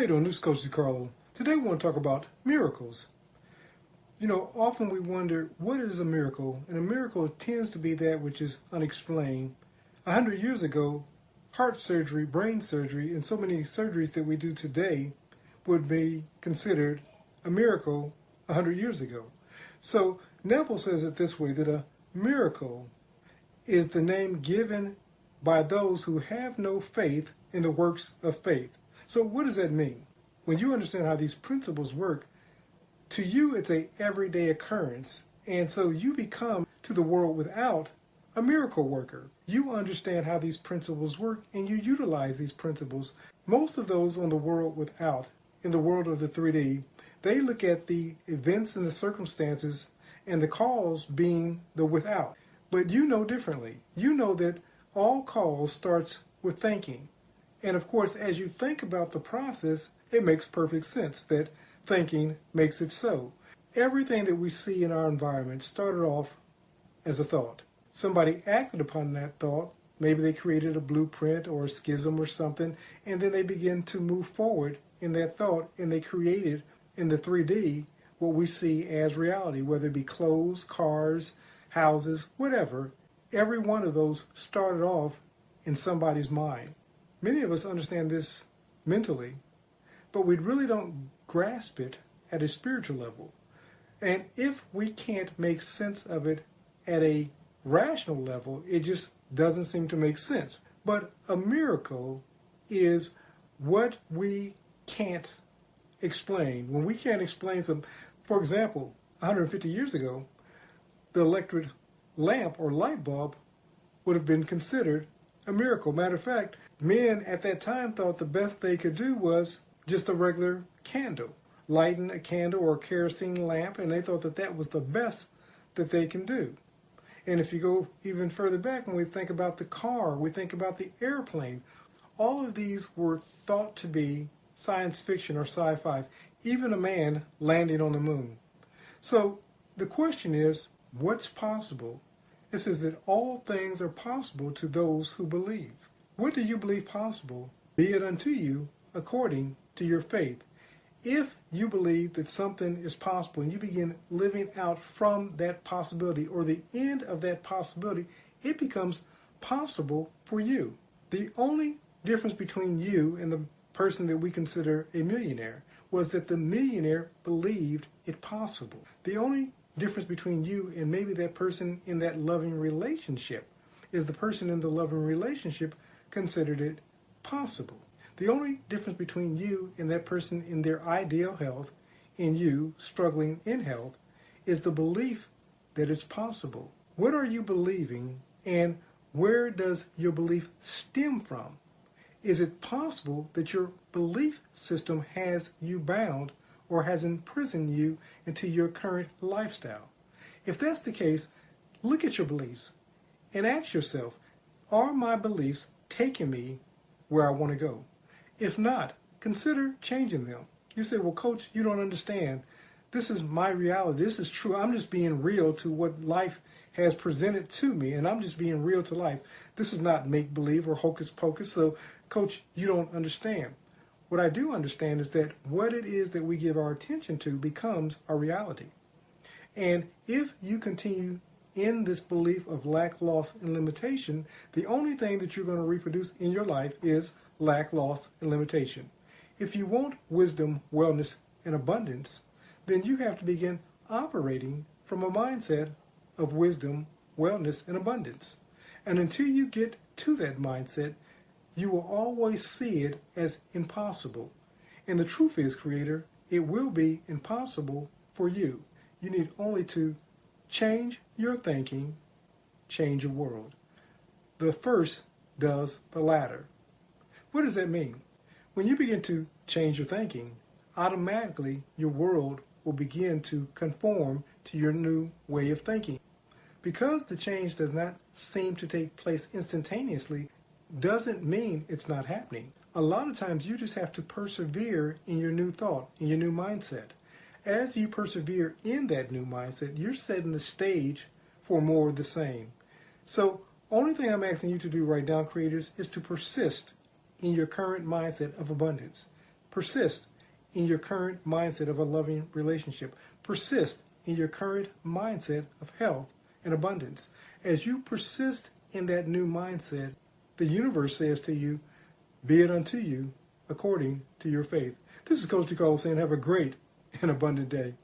you doing? This is Coach DeCarlo. Today we want to talk about miracles. You know, often we wonder, what is a miracle? And a miracle tends to be that which is unexplained. 100 years ago, heart surgery, brain surgery, and so many surgeries that we do today would be considered a miracle 100 years ago. So Neville says it this way, that a miracle is the name given by those who have no faith in the works of faith. So what does that mean? When you understand how these principles work, to you it's a everyday occurrence, and so you become to the world without a miracle worker. You understand how these principles work and you utilize these principles. Most of those on the world without, in the world of the 3D, they look at the events and the circumstances and the cause being the without. But you know differently. You know that all cause starts with thinking. And of course, as you think about the process, it makes perfect sense that thinking makes it so. Everything that we see in our environment started off as a thought. Somebody acted upon that thought. Maybe they created a blueprint or a schism or something, and then they begin to move forward in that thought, and they created in the 3D what we see as reality, whether it be clothes, cars, houses, whatever. Every one of those started off in somebody's mind. Many of us understand this mentally, but we really don't grasp it at a spiritual level. And if we can't make sense of it at a rational level, it just doesn't seem to make sense. But a miracle is what we can't explain. When we can't explain something, for example, 150 years ago, the electric lamp or light bulb would have been considered a miracle. Matter of fact, men at that time thought the best they could do was just a regular candle, lighting a candle or a kerosene lamp, and they thought that that was the best that they can do. And if you go even further back, when we think about the car, we think about the airplane, all of these were thought to be science fiction or sci-fi, even a man landing on the moon. So the question is, what's possible? It says that all things are possible to those who believe. What do you believe possible? Be it unto you according to your faith. If you believe that something is possible and you begin living out from that possibility or the end of that possibility, it becomes possible for you. The only difference between you and the person that we consider a millionaire was that the millionaire believed it possible. The only difference between you and maybe that person in that loving relationship is the person in the loving relationship considered it possible. The only difference between you and that person in their ideal health and you struggling in health is the belief that it's possible. What are you believing, and where does your belief stem from? Is it possible that your belief system has you bound or has imprisoned you into your current lifestyle? If that's the case, look at your beliefs and ask yourself, are my beliefs taking me where I want to go? If not, consider changing them. You say, well, Coach, you don't understand. This is my reality. This is true. I'm just being real to what life has presented to me, and I'm just being real to life. This is not make-believe or hocus pocus. So, Coach, you don't understand. What I do understand is that what it is that we give our attention to becomes our reality. And if you continue in this belief of lack, loss, and limitation, the only thing that you're going to reproduce in your life is lack, loss, and limitation. If you want wisdom, wellness, and abundance, then you have to begin operating from a mindset of wisdom, wellness, and abundance. And until you get to that mindset, you will always see it as impossible. And the truth is, Creator, it will be impossible for you. You need only to change your thinking, change your world. The first does the latter. What does that mean? When you begin to change your thinking, automatically your world will begin to conform to your new way of thinking. Because the change does not seem to take place instantaneously, doesn't mean it's not happening. A lot of times you just have to persevere in your new thought, in your new mindset. As you persevere in that new mindset, you're setting the stage for more of the same. So, only thing I'm asking you to do right now, creators, is to persist in your current mindset of abundance. Persist in your current mindset of a loving relationship. Persist in your current mindset of health and abundance. As you persist in that new mindset, the universe says to you, be it unto you according to your faith. This is Coach DeCarlo saying have a great and abundant day.